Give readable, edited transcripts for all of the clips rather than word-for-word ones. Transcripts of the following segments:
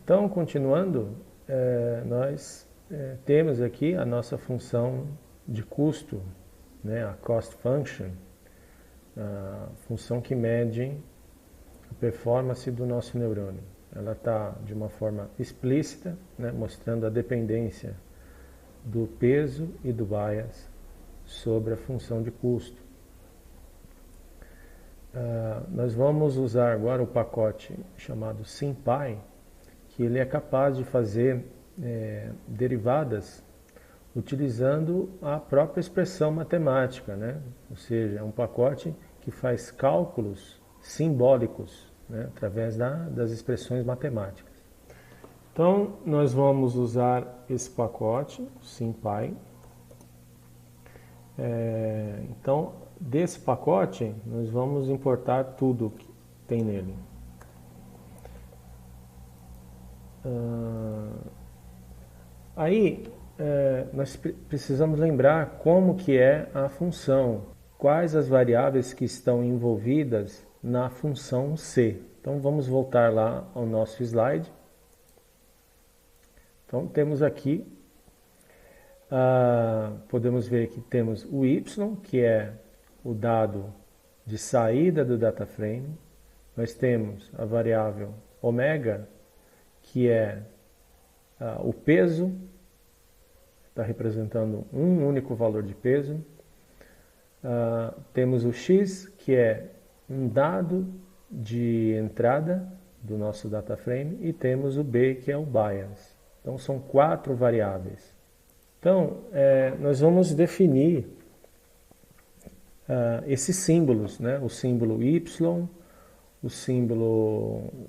Então, continuando, nós temos aqui a nossa função de custo, né, a cost function, a função que mede a performance do nosso neurônio. Ela está de uma forma explícita, né, mostrando a dependência do peso e do bias sobre a função de custo. Nós vamos usar agora o pacote chamado SymPy, que ele é capaz de fazer derivadas utilizando a própria expressão matemática, né? Ou seja, é um pacote que faz cálculos simbólicos, né, através das expressões matemáticas. Então, nós vamos usar esse pacote, SymPy. Então, desse pacote, nós vamos importar tudo que tem nele. Aí, nós precisamos lembrar como que é a função, quais as variáveis que estão envolvidas na função C. Então, vamos voltar lá ao nosso slide. Então, temos aqui, podemos ver que temos o Y, que é o dado de saída do data frame. Nós temos a variável ômega, que é o peso, está representando um único valor de peso. Temos o X, que é um dado de entrada do nosso data frame, e temos o B, que é o bias. Então, são 4 variáveis. Então, nós vamos definir esses símbolos, né? O símbolo Y, o símbolo,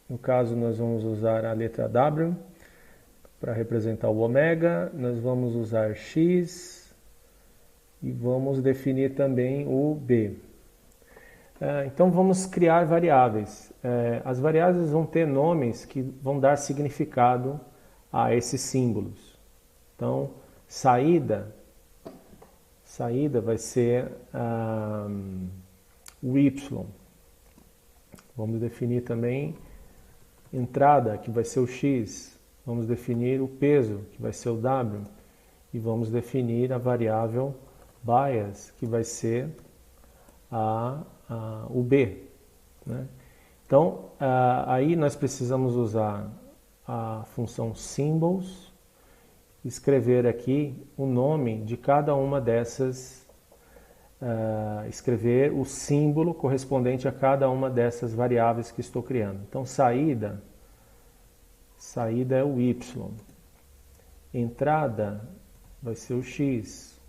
no caso, nós vamos usar a letra W para representar o ômega, nós vamos usar X e vamos definir também o B. Então, vamos criar variáveis. As variáveis vão ter nomes que vão dar significado a esses símbolos. Então, saída vai ser o Y. Vamos definir também entrada, que vai ser o X. Vamos definir o peso, que vai ser o W. E vamos definir a variável bias, que vai ser o B. Né? Então, aí nós precisamos usar a função symbols, escrever aqui o nome de cada uma dessas, escrever o símbolo correspondente a cada uma dessas variáveis que estou criando. Então, saída é o Y, entrada vai ser o X,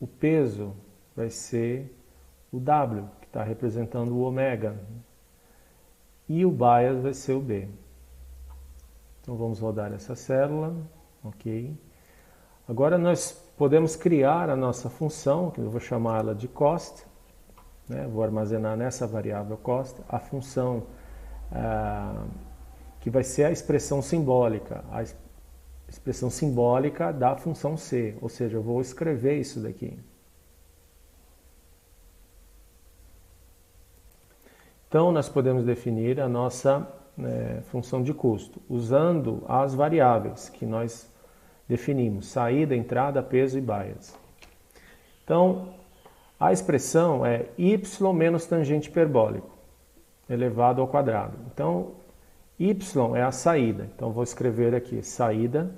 o peso vai ser o W, que está representando o ômega, e o bias vai ser o B. Então, vamos rodar essa célula. Ok. Agora nós podemos criar a nossa função, que eu vou chamar ela de cost, né? Vou armazenar nessa variável cost a função que vai ser a expressão simbólica da função C, ou seja, eu vou escrever isso daqui. Então, nós podemos definir a nossa função de custo, usando as variáveis que nós definimos, saída, entrada, peso e bias. Então, a expressão é y menos tangente hiperbólico, elevado ao quadrado. Então, y é a saída. Então, vou escrever aqui, saída,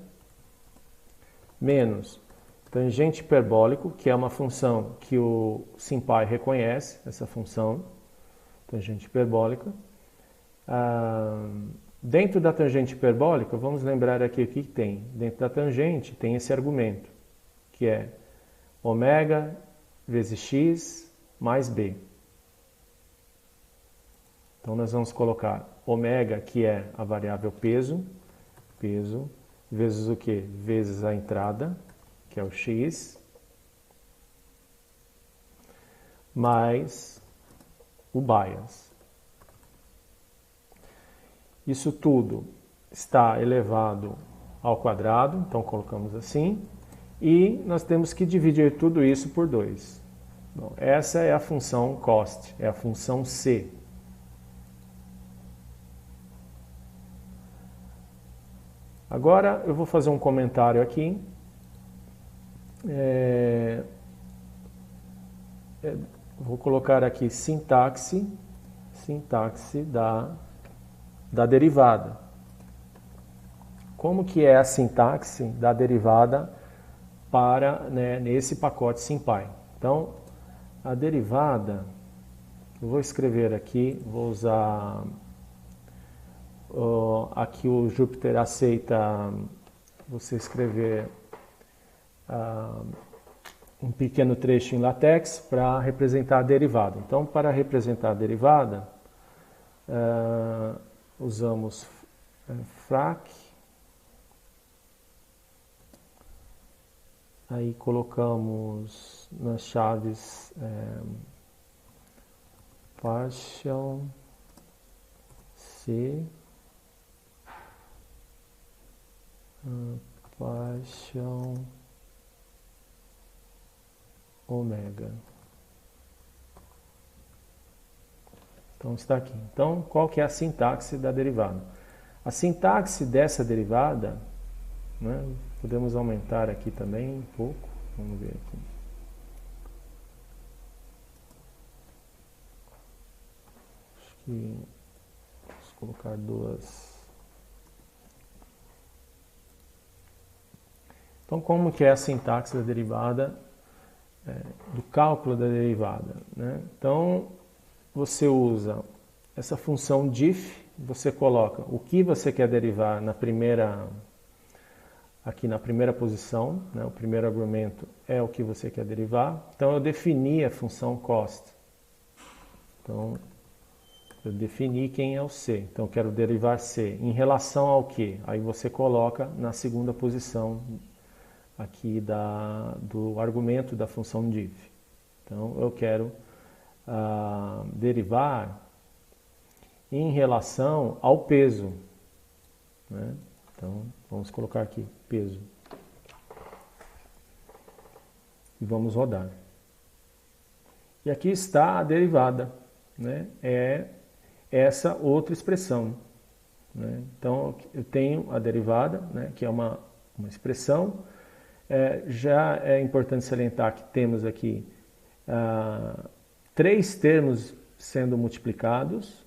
menos tangente hiperbólico, que é uma função que o SymPy reconhece, essa função, tangente hiperbólica. Dentro da tangente hiperbólica, vamos lembrar aqui o que tem. Dentro da tangente tem esse argumento, que é ômega vezes x mais b. Então, nós vamos colocar ômega, que é a variável peso, vezes o quê? Vezes a entrada, que é o x, mais o bias. Isso tudo está elevado ao quadrado, então colocamos assim, e nós temos que dividir tudo isso por 2. Bom, essa é a função cost, é a função C. Agora eu vou fazer um comentário aqui. Vou colocar aqui sintaxe da derivada. Como que é a sintaxe da derivada para, né, nesse pacote SymPy? Então, a derivada, eu vou escrever aqui, vou usar aqui o Jupyter aceita você escrever um pequeno trecho em LaTeX para representar a derivada. Então, para representar a derivada, usamos frac, aí colocamos nas chaves partial C, partial ômega. Então está aqui. Então, qual que é a sintaxe da derivada? A sintaxe dessa derivada, né, podemos aumentar aqui também um pouco. Vamos ver aqui. Acho que vamos colocar duas. Então, como que é a sintaxe da derivada, do cálculo da derivada, né? Então, você usa essa função diff, você coloca o que você quer derivar aqui na primeira posição, né? O primeiro argumento é o que você quer derivar. Então, eu defini a função cost. Então, eu defini quem é o C. Então, eu quero derivar C. Em relação ao que? Aí você coloca na segunda posição aqui do argumento da função diff. Então, eu quero derivar em relação ao peso, né? Então, vamos colocar aqui peso. E vamos rodar. E aqui está a derivada, né? É essa outra expressão, né? Então, eu tenho a derivada, né, que é uma expressão. Já é importante salientar que temos aqui 3 termos sendo multiplicados,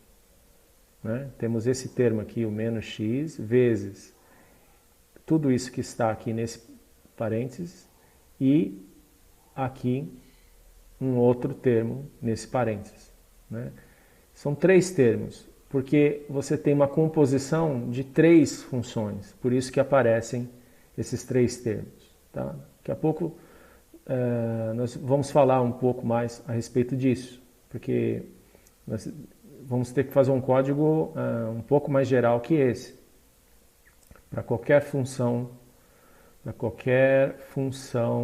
né? Temos esse termo aqui, o menos x, vezes tudo isso que está aqui nesse parênteses e aqui um outro termo nesse parênteses, né? São 3 termos, porque você tem uma composição de 3 funções, por isso que aparecem esses 3 termos. Tá? Daqui a pouco nós vamos falar um pouco mais a respeito disso, porque nós vamos ter que fazer um código um pouco mais geral que esse, para qualquer função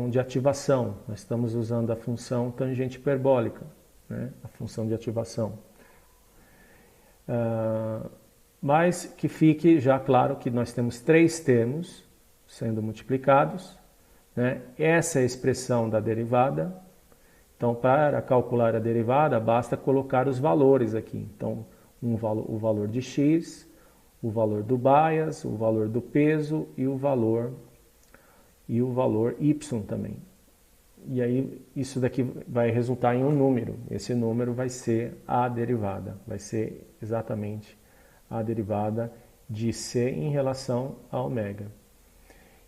de ativação. Nós estamos usando a função tangente hiperbólica, né? A função de ativação. Mas que fique já claro que nós temos 3 termos sendo multiplicados, né? Essa é a expressão da derivada. Então, para calcular a derivada, basta colocar os valores aqui. Então, o valor de x, o valor do bias, o valor do peso e o valor y também. E aí, isso daqui vai resultar em um número. Esse número vai ser a derivada. Vai ser exatamente a derivada de C em relação a ômega.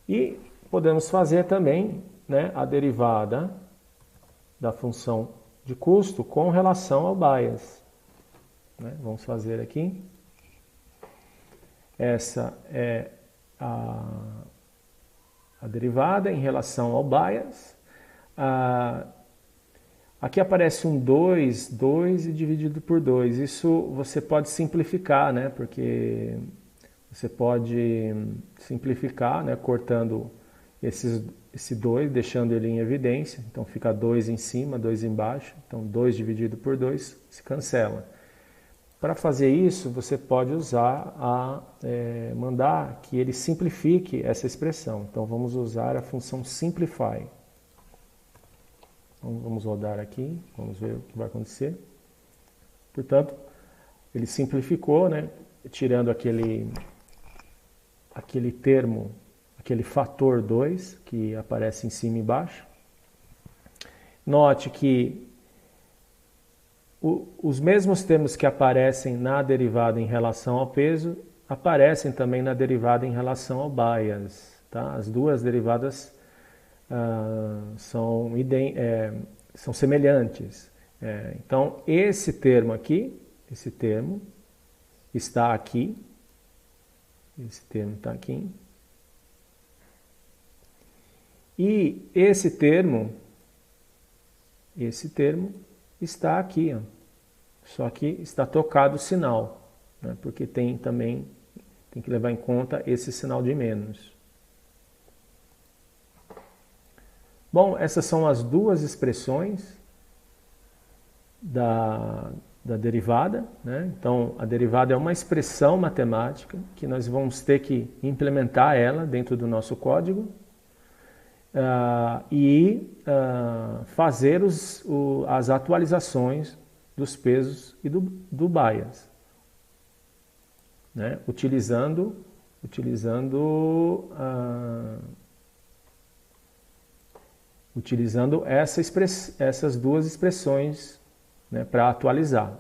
E podemos fazer também, né, a derivada da função de custo com relação ao bias, né? Vamos fazer aqui. Essa é a derivada em relação ao bias. Aqui aparece um 2 e dividido por 2. Isso você pode simplificar, né? Porque você pode simplificar, né, cortando esse 2, deixando ele em evidência. Então fica 2 em cima, 2 embaixo. Então 2 dividido por 2 se cancela. Para fazer isso, você pode usar mandar que ele simplifique essa expressão. Então vamos usar a função simplify. Então, vamos rodar aqui, vamos ver o que vai acontecer. Portanto, ele simplificou, né, tirando aquele aquele termo, aquele fator 2 que aparece em cima e embaixo. Note que os mesmos termos que aparecem na derivada em relação ao peso aparecem também na derivada em relação ao bias. Tá? As duas derivadas são semelhantes. Então, esse termo aqui, esse termo está aqui. Esse termo está aqui. E esse termo está aqui. Ó. Só que está trocado o sinal, né? Porque tem que levar em conta esse sinal de menos. Bom, essas são as duas expressões da derivada, né? Então, a derivada é uma expressão matemática que nós vamos ter que implementar ela dentro do nosso código e fazer as atualizações dos pesos e do bias, né? Utilizando essas duas expressões, né, para atualizar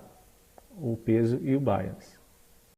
o peso e o bias.